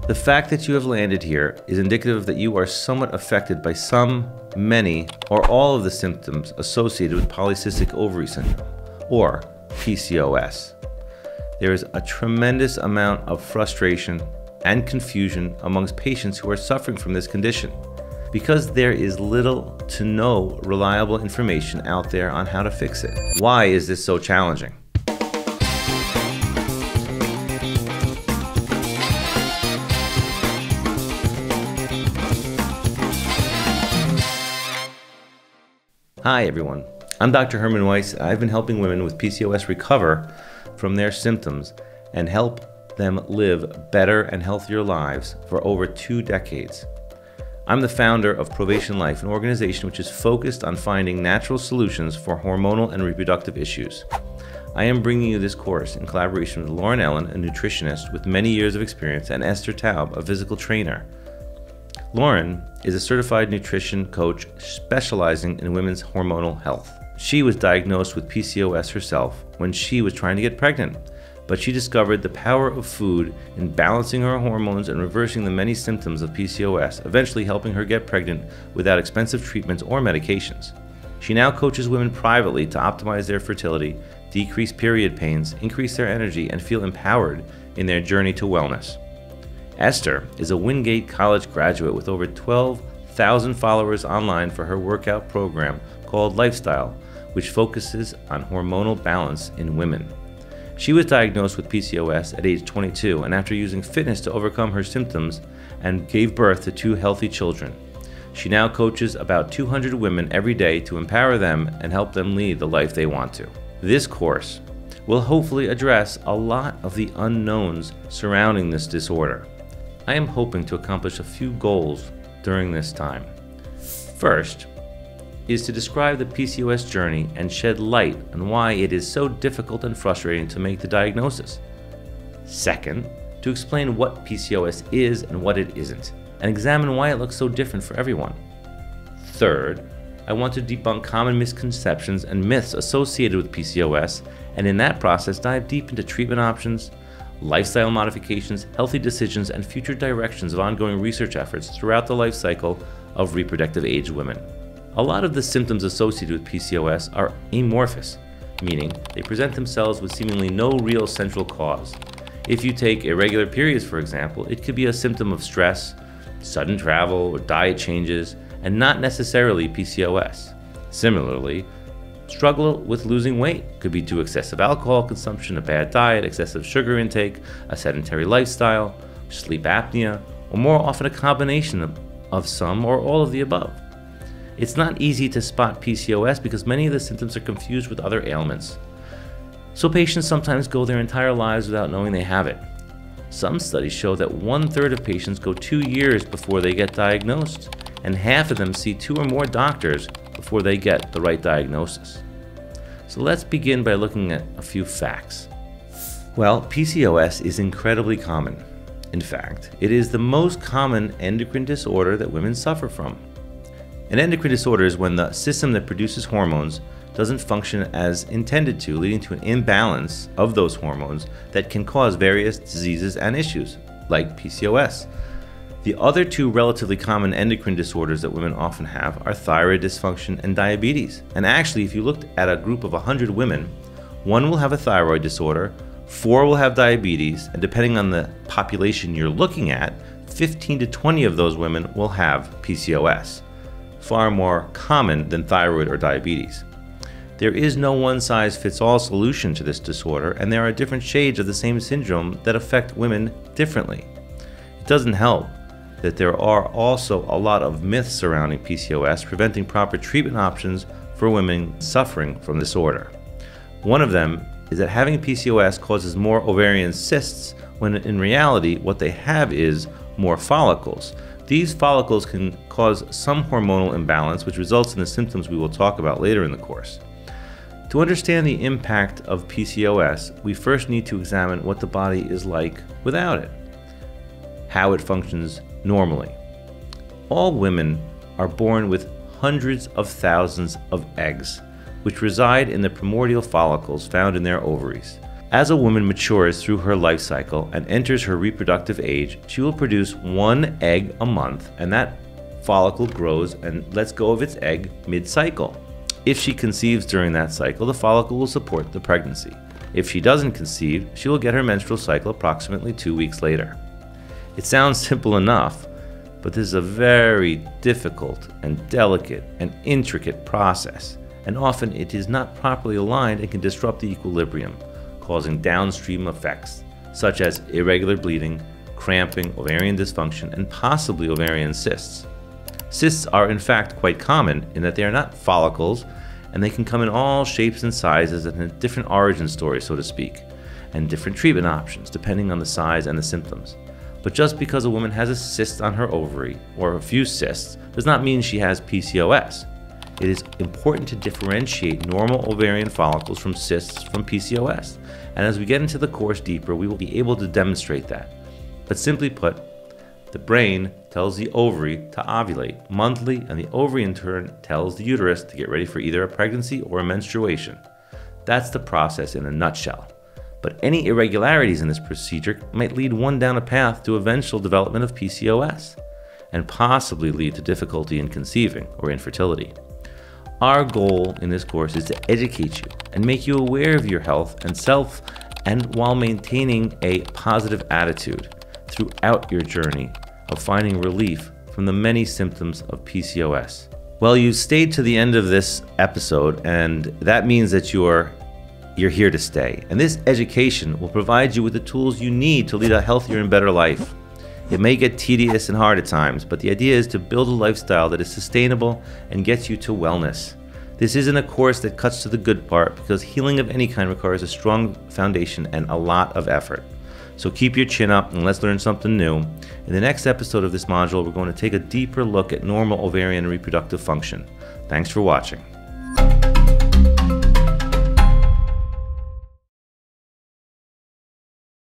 The fact that you have landed here is indicative that you are somewhat affected by some, many, or all of the symptoms associated with polycystic ovary syndrome, or PCOS. There is a tremendous amount of frustration and confusion amongst patients who are suffering from this condition, because there is little to no reliable information out there on how to fix it. Why is this so challenging? Hi everyone, I'm Dr. Herman Weiss. I've been helping women with PCOS recover from their symptoms and help them live better and healthier lives for over 2 decades. I'm the founder of Provation Life, an organization which is focused on finding natural solutions for hormonal and reproductive issues. I am bringing you this course in collaboration with Lauren Ellen, a nutritionist with many years of experience, and Esther Taub, a physical trainer. Lauren is a certified nutrition coach specializing in women's hormonal health. She was diagnosed with PCOS herself when she was trying to get pregnant, but she discovered the power of food in balancing her hormones and reversing the many symptoms of PCOS, eventually helping her get pregnant without expensive treatments or medications. She now coaches women privately to optimize their fertility, decrease period pains, increase their energy, and feel empowered in their journey to wellness. Esther is a Wingate College graduate with over 12,000 followers online for her workout program called Lifestyle, which focuses on hormonal balance in women. She was diagnosed with PCOS at age 22 and after using fitness to overcome her symptoms and gave birth to 2 healthy children. She now coaches about 200 women every day to empower them and help them lead the life they want to. This course will hopefully address a lot of the unknowns surrounding this disorder. I am hoping to accomplish a few goals during this time. First is to describe the PCOS journey and shed light on why it is so difficult and frustrating to make the diagnosis. Second, to explain what PCOS is and what it isn't, and examine why it looks so different for everyone. Third, I want to debunk common misconceptions and myths associated with PCOS, and in that process dive deep into treatment options, lifestyle modifications, healthy decisions, and future directions of ongoing research efforts throughout the life cycle of reproductive age women. A lot of the symptoms associated with PCOS are amorphous, meaning they present themselves with seemingly no real central cause. If you take irregular periods, for example, it could be a symptom of stress, sudden travel, or diet changes, and not necessarily PCOS. Similarly, struggle with losing weight could be due to excessive alcohol consumption, a bad diet, excessive sugar intake, a sedentary lifestyle, sleep apnea, or more often a combination of some or all of the above. It's not easy to spot PCOS because many of the symptoms are confused with other ailments. So patients sometimes go their entire lives without knowing they have it. Some studies show that 1/3 of patients go 2 years before they get diagnosed, and half of them see 2 or more doctors before they get the right diagnosis. So let's begin by looking at a few facts. Well, PCOS is incredibly common. In fact, it is the most common endocrine disorder that women suffer from. An endocrine disorder is when the system that produces hormones doesn't function as intended to, leading to an imbalance of those hormones that can cause various diseases and issues, like PCOS. The other 2 relatively common endocrine disorders that women often have are thyroid dysfunction and diabetes. And actually, if you looked at a group of 100 women, 1 will have a thyroid disorder, 4 will have diabetes, and depending on the population you're looking at, 15 to 20 of those women will have PCOS, far more common than thyroid or diabetes. There is no one-size-fits-all solution to this disorder, and there are different shades of the same syndrome that affect women differently. It doesn't help that there are also a lot of myths surrounding PCOS, preventing proper treatment options for women suffering from this disorder. One of them is that having PCOS causes more ovarian cysts, when in reality what they have is more follicles. These follicles can cause some hormonal imbalance, which results in the symptoms we will talk about later in the course. To understand the impact of PCOS, we first need to examine what the body is like without it, how it functions normally. All women are born with hundreds of thousands of eggs, which reside in the primordial follicles found in their ovaries. As a woman matures through her life cycle and enters her reproductive age, she will produce 1 egg a month, and that follicle grows and lets go of its egg mid-cycle. If she conceives during that cycle, the follicle will support the pregnancy. If she doesn't conceive, she will get her menstrual cycle approximately 2 weeks later. It sounds simple enough, but this is a very difficult and delicate and intricate process, and often it is not properly aligned and can disrupt the equilibrium, causing downstream effects such as irregular bleeding, cramping, ovarian dysfunction, and possibly ovarian cysts. Cysts are in fact quite common in that they are not follicles, and they can come in all shapes and sizes and a different origin story, so to speak, and different treatment options depending on the size and the symptoms. But just because a woman has a cyst on her ovary, or a few cysts, does not mean she has PCOS. It is important to differentiate normal ovarian follicles from cysts from PCOS, and as we get into the course deeper, we will be able to demonstrate that. But simply put, the brain tells the ovary to ovulate monthly, and the ovary in turn tells the uterus to get ready for either a pregnancy or a menstruation. That's the process in a nutshell. But any irregularities in this procedure might lead one down a path to eventual development of PCOS, and possibly lead to difficulty in conceiving or infertility. Our goal in this course is to educate you and make you aware of your health and self, and while maintaining a positive attitude throughout your journey of finding relief from the many symptoms of PCOS. Well, you stayed to the end of this episode, and that means that you're here to stay. And this education will provide you with the tools you need to lead a healthier and better life. It may get tedious and hard at times, but the idea is to build a lifestyle that is sustainable and gets you to wellness. This isn't a course that cuts to the good part, because healing of any kind requires a strong foundation and a lot of effort. So keep your chin up and let's learn something new. In the next episode of this module, we're going to take a deeper look at normal ovarian and reproductive function. Thanks for watching.